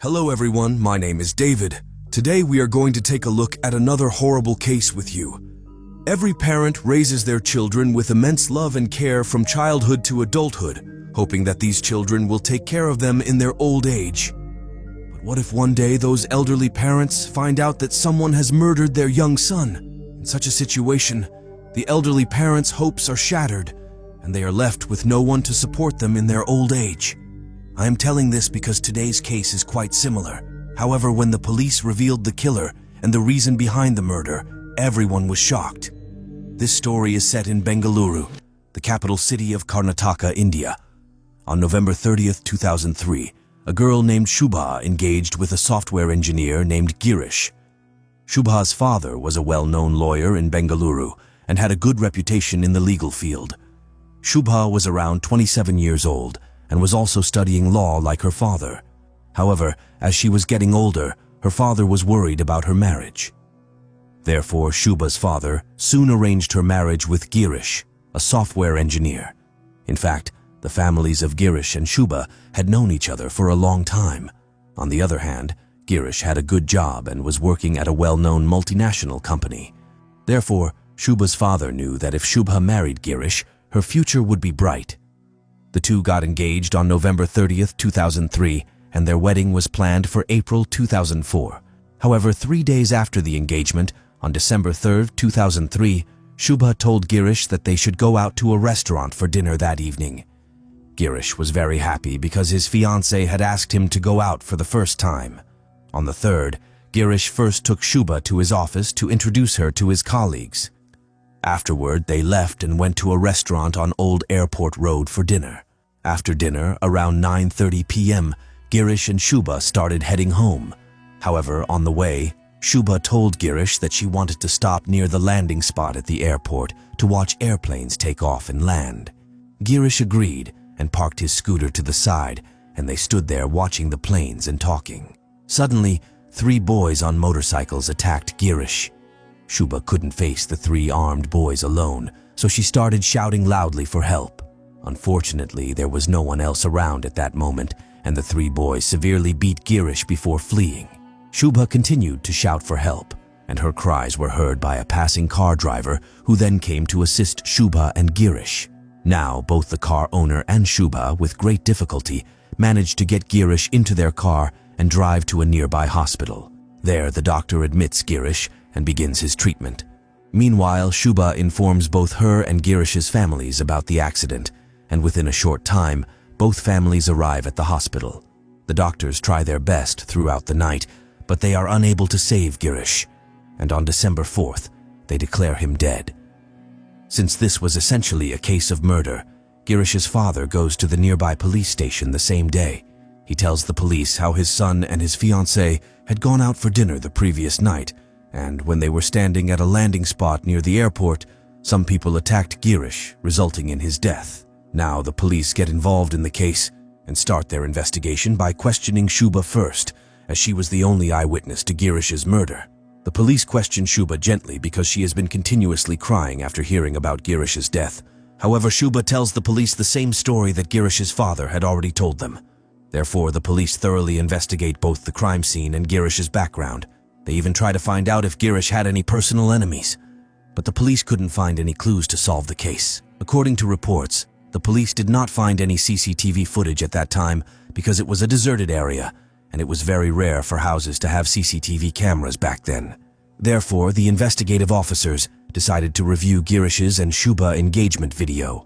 Hello everyone, my name is David. Today we are going to take a look at another horrible case with you. Every parent raises their children with immense love and care from childhood to adulthood, hoping that these children will take care of them in their old age. But what if one day those elderly parents find out that someone has murdered their young son? In such a situation, the elderly parents' hopes are shattered, and they are left with no one to support them in their old age. I am telling this because today's case is quite similar. However, when the police revealed the killer and the reason behind the murder, everyone was shocked. This story is set in Bengaluru, the capital city of Karnataka, India. On November 30th, 2003, a girl named Shubha engaged with a software engineer named Girish. Shubha's father was a well-known lawyer in Bengaluru and had a good reputation in the legal field. Shubha was around 27 years old and was also studying law like her father. However, as she was getting older, her father was worried about her marriage. Therefore, Shubha's father soon arranged her marriage with Girish, a software engineer. In fact, the families of Girish and Shubha had known each other for a long time. On the other hand, Girish had a good job and was working at a well-known multinational company. Therefore, Shubha's father knew that if Shubha married Girish, her future would be bright. The two got engaged on November 30th, 2003, and their wedding was planned for April 2004. However, 3 days after the engagement, on December 3rd, 2003, Shubha told Girish that they should go out to a restaurant for dinner that evening. Girish was very happy because his fiancée had asked him to go out for the first time. On the 3rd, Girish first took Shubha to his office to introduce her to his colleagues. Afterward, they left and went to a restaurant on Old Airport Road for dinner. After dinner, around 9:30 p.m., Girish and Shubha started heading home. However, on the way, Shubha told Girish that she wanted to stop near the landing spot at the airport to watch airplanes take off and land. Girish agreed and parked his scooter to the side, and they stood there watching the planes and talking. Suddenly, 3 boys on motorcycles attacked Girish. Shubha couldn't face the 3 armed boys alone, so she started shouting loudly for help. Unfortunately, there was no one else around at that moment, and the 3 boys severely beat Girish before fleeing. Shubha continued to shout for help, and her cries were heard by a passing car driver who then came to assist Shubha and Girish. Now, both the car owner and Shubha, with great difficulty, managed to get Girish into their car and drive to a nearby hospital. There, the doctor admits Girish and begins his treatment. Meanwhile, Shubha informs both her and Girish's families about the accident, and within a short time, both families arrive at the hospital. The doctors try their best throughout the night, but they are unable to save Girish, and on December 4th, they declare him dead. Since this was essentially a case of murder, Girish's father goes to the nearby police station the same day. He tells the police how his son and his fiancée had gone out for dinner the previous night, and when they were standing at a landing spot near the airport, some people attacked Girish, resulting in his death. Now the police get involved in the case and start their investigation by questioning Shubha first, as she was the only eyewitness to Girish's murder. The police question Shubha gently because she has been continuously crying after hearing about Girish's death. However, Shubha tells the police the same story that Girish's father had already told them. Therefore, the police thoroughly investigate both the crime scene and Girish's background. They even try to find out if Girish had any personal enemies. But the police couldn't find any clues to solve the case. According to reports, the police did not find any CCTV footage at that time because it was a deserted area, and it was very rare for houses to have CCTV cameras back then. Therefore, the investigative officers decided to review Girish's and Shubha engagement video.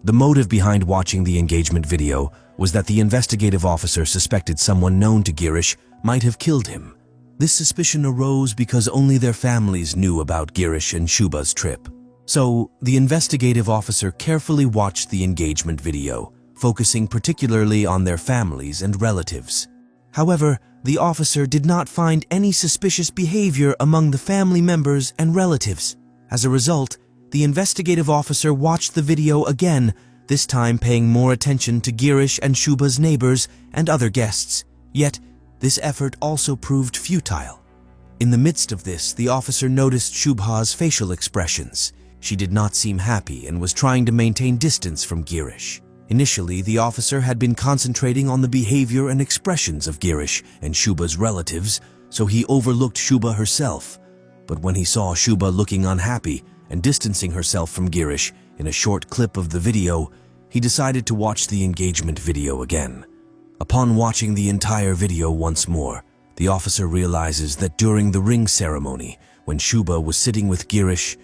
The motive behind watching the engagement video was that the investigative officer suspected someone known to Girish might have killed him. This suspicion arose because only their families knew about Girish and Shubha's trip. So, the investigative officer carefully watched the engagement video, focusing particularly on their families and relatives. However, the officer did not find any suspicious behavior among the family members and relatives. As a result, the investigative officer watched the video again, this time paying more attention to Girish and Shubha's neighbors and other guests. Yet, this effort also proved futile. In the midst of this, the officer noticed Shubha's facial expressions. She did not seem happy and was trying to maintain distance from Girish. Initially, the officer had been concentrating on the behavior and expressions of Girish and Shubha's relatives, so he overlooked Shubha herself. But when he saw Shubha looking unhappy and distancing herself from Girish in a short clip of the video, he decided to watch the engagement video again. Upon watching the entire video once more, the officer realizes that during the ring ceremony, when Shubha was sitting with Girish,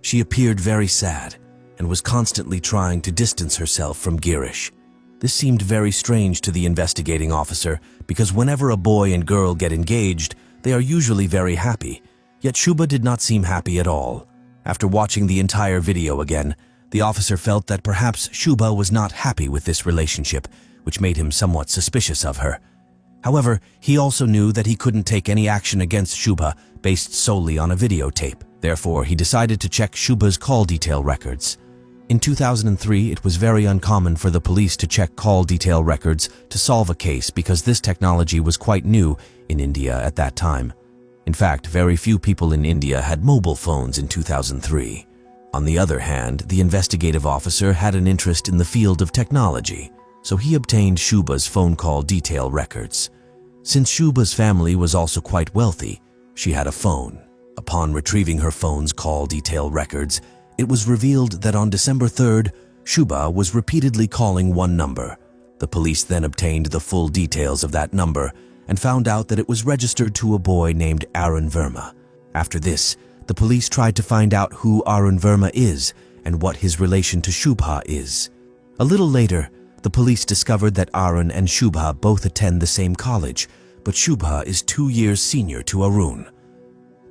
she appeared very sad and was constantly trying to distance herself from Girish. This seemed very strange to the investigating officer because whenever a boy and girl get engaged, they are usually very happy, yet Shubha did not seem happy at all. After watching the entire video again, the officer felt that perhaps Shubha was not happy with this relationship, which made him somewhat suspicious of her. However, he also knew that he couldn't take any action against Shubha based solely on a videotape. Therefore, he decided to check Shubha's call detail records. In 2003, it was very uncommon for the police to check call detail records to solve a case because this technology was quite new in India at that time. In fact, very few people in India had mobile phones in 2003. On the other hand, the investigative officer had an interest in the field of technology, so he obtained Shubha's phone call detail records. Since Shubha's family was also quite wealthy, she had a phone. Upon retrieving her phone's call detail records, it was revealed that on December 3rd, Shubha was repeatedly calling one number. The police then obtained the full details of that number and found out that it was registered to a boy named Arun Verma. After this, the police tried to find out who Arun Verma is and what his relation to Shubha is. A little later, the police discovered that Arun and Shubha both attend the same college, but Shubha is 2 years senior to Arun.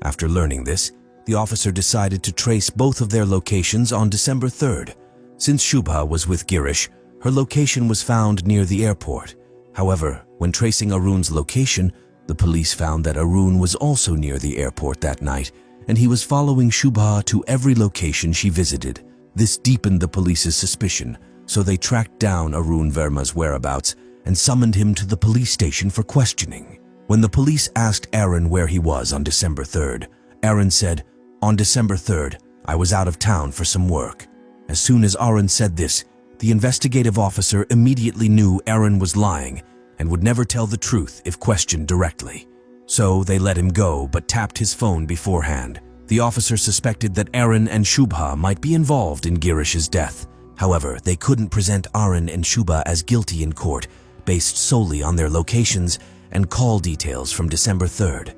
After learning this, the officer decided to trace both of their locations on December 3rd. Since Shubha was with Girish, her location was found near the airport. However, when tracing Arun's location, the police found that Arun was also near the airport that night, and he was following Shubha to every location she visited. This deepened the police's suspicion, so they tracked down Arun Verma's whereabouts and summoned him to the police station for questioning. When the police asked Arun where he was on December 3rd, Arun said, "On December 3rd, I was out of town for some work." As soon as Arun said this, the investigative officer immediately knew Arun was lying and would never tell the truth if questioned directly. So they let him go but tapped his phone beforehand. The officer suspected that Arun and Shubha might be involved in Girish's death. However, they couldn't present Arun and Shubha as guilty in court based solely on their locations and call details from December 3rd.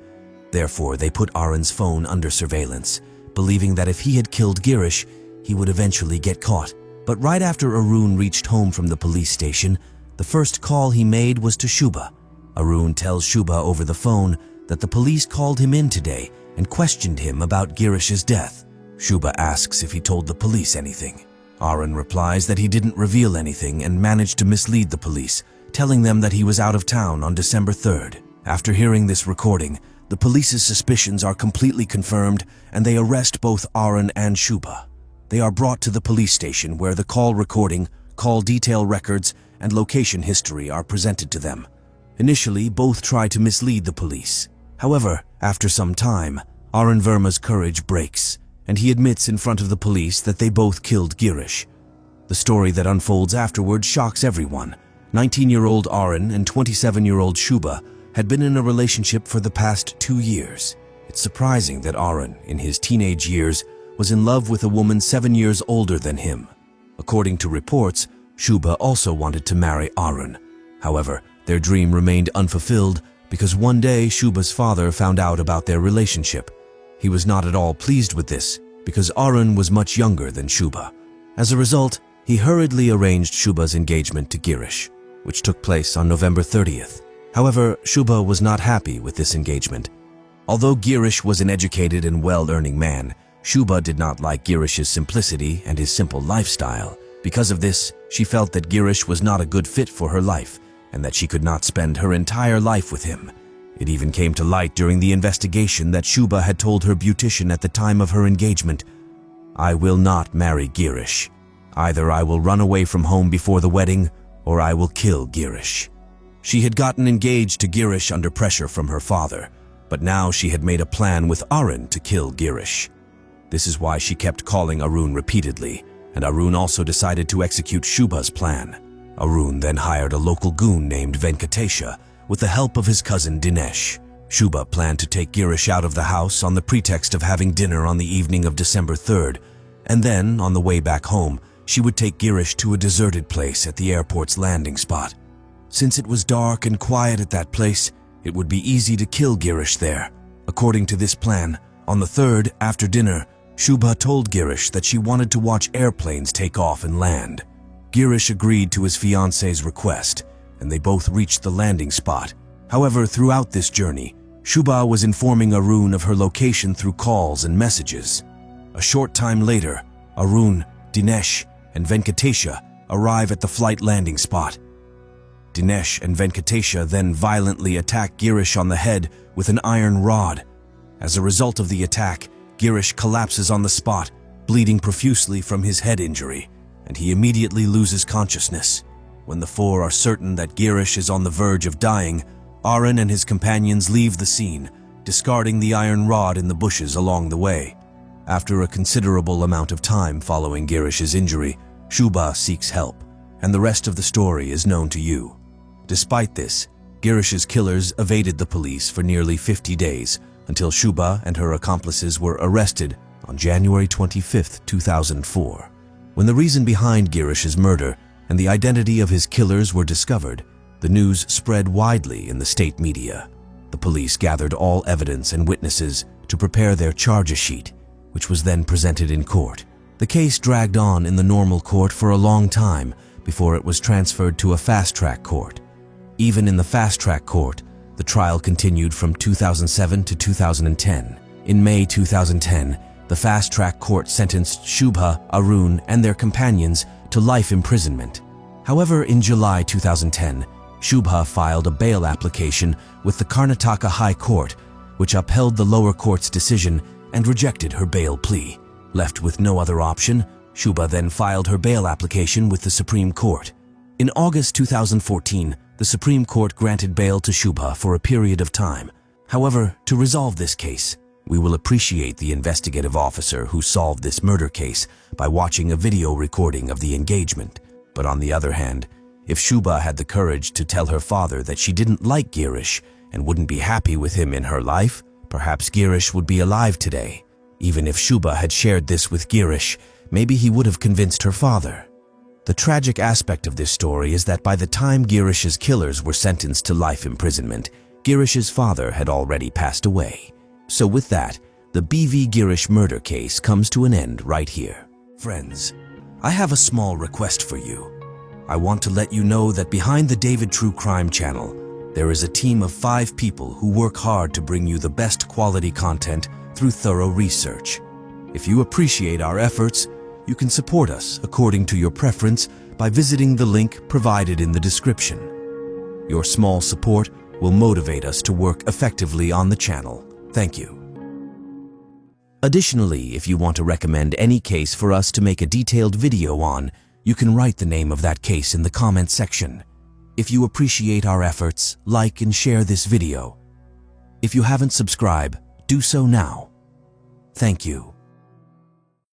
Therefore, they put Arun's phone under surveillance, believing that if he had killed Girish, he would eventually get caught. But right after Arun reached home from the police station, the first call he made was to Shubha. Arun tells Shubha over the phone that the police called him in today and questioned him about Girish's death. Shubha asks if he told the police anything. Arun replies that he didn't reveal anything and managed to mislead the police, telling them that he was out of town on December 3rd. After hearing this recording, the police's suspicions are completely confirmed and they arrest both Arun and Shubha. They are brought to the police station where the call recording, call detail records, and location history are presented to them. Initially, both try to mislead the police. However, after some time, Arun Verma's courage breaks, and he admits in front of the police that they both killed Girish. The story that unfolds afterward shocks everyone. 19-year-old Arun and 27-year-old Shubha had been in a relationship for the past 2 years. It's surprising that Arun, in his teenage years, was in love with a woman 7 years older than him. According to reports, Shubha also wanted to marry Arun. However, their dream remained unfulfilled because one day Shubha's father found out about their relationship. He was not at all pleased with this because Arun was much younger than Shubha. As a result, he hurriedly arranged Shubha's engagement to Girish, which took place on November 30th. However, Shubha was not happy with this engagement. Although Girish was an educated and well-earning man, Shubha did not like Girish's simplicity and his simple lifestyle. Because of this, she felt that Girish was not a good fit for her life and that she could not spend her entire life with him. It even came to light during the investigation that Shubha had told her beautician at the time of her engagement, "I will not marry Girish. Either I will run away from home before the wedding or I will kill Girish." She had gotten engaged to Girish under pressure from her father, but now she had made a plan with Arun to kill Girish. This is why she kept calling Arun repeatedly. and Arun also decided to execute Shubha's plan. Arun then hired a local goon named Venkatesha with the help of his cousin Dinesh. Shubha planned to take Girish out of the house on the pretext of having dinner on the evening of December 3rd, and then, on the way back home, she would take Girish to a deserted place at the airport's landing spot. Since it was dark and quiet at that place, it would be easy to kill Girish there. According to this plan, on the 3rd, after dinner, Shubha told Girish that she wanted to watch airplanes take off and land. Girish agreed to his fiancée's request, and they both reached the landing spot. However, throughout this journey, Shubha was informing Arun of her location through calls and messages. A short time later, Arun, Dinesh, and Venkatesha arrive at the flight landing spot. Dinesh and Venkatesha then violently attack Girish on the head with an iron rod. As a result of the attack, Girish collapses on the spot, bleeding profusely from his head injury, and he immediately loses consciousness. When the four are certain that Girish is on the verge of dying, Arun and his companions leave the scene, discarding the iron rod in the bushes along the way. After a considerable amount of time following Girish's injury, Shubha seeks help, and the rest of the story is known to you. Despite this, Girish's killers evaded the police for nearly 50 days until Shubha and her accomplices were arrested on January 25, 2004. When the reason behind Girish's murder and the identity of his killers were discovered, the news spread widely in the state media. The police gathered all evidence and witnesses to prepare their charge sheet, which was then presented in court. The case dragged on in the normal court for a long time before it was transferred to a fast-track court. Even in the fast-track court, the trial continued from 2007 to 2010. In May 2010, the fast-track court sentenced Shubha, Arun, and their companions to life imprisonment. However, in July 2010, Shubha filed a bail application with the Karnataka High Court, which upheld the lower court's decision and rejected her bail plea. Left with no other option, Shubha then filed her bail application with the Supreme Court. In August 2014, the Supreme Court granted bail to Shubha for a period of time. However, to resolve this case, we will appreciate the investigative officer who solved this murder case by watching a video recording of the engagement. But on the other hand, if Shubha had the courage to tell her father that she didn't like Girish and wouldn't be happy with him in her life, perhaps Girish would be alive today. Even if Shubha had shared this with Girish, maybe he would have convinced her father. The tragic aspect of this story is that by the time Girish's killers were sentenced to life imprisonment, Girish's father had already passed away. So with that, the B.V. Girish murder case comes to an end right here. Friends, I have a small request for you. I want to let you know that behind the David True Crime channel, there is a team of 5 people who work hard to bring you the best quality content through thorough research. If you appreciate our efforts, you can support us according to your preference by visiting the link provided in the description. Your small support will motivate us to work effectively on the channel. Thank you. Additionally, if you want to recommend any case for us to make a detailed video on, you can write the name of that case in the comment section. If you appreciate our efforts, like and share this video. If you haven't subscribed, do so now. Thank you.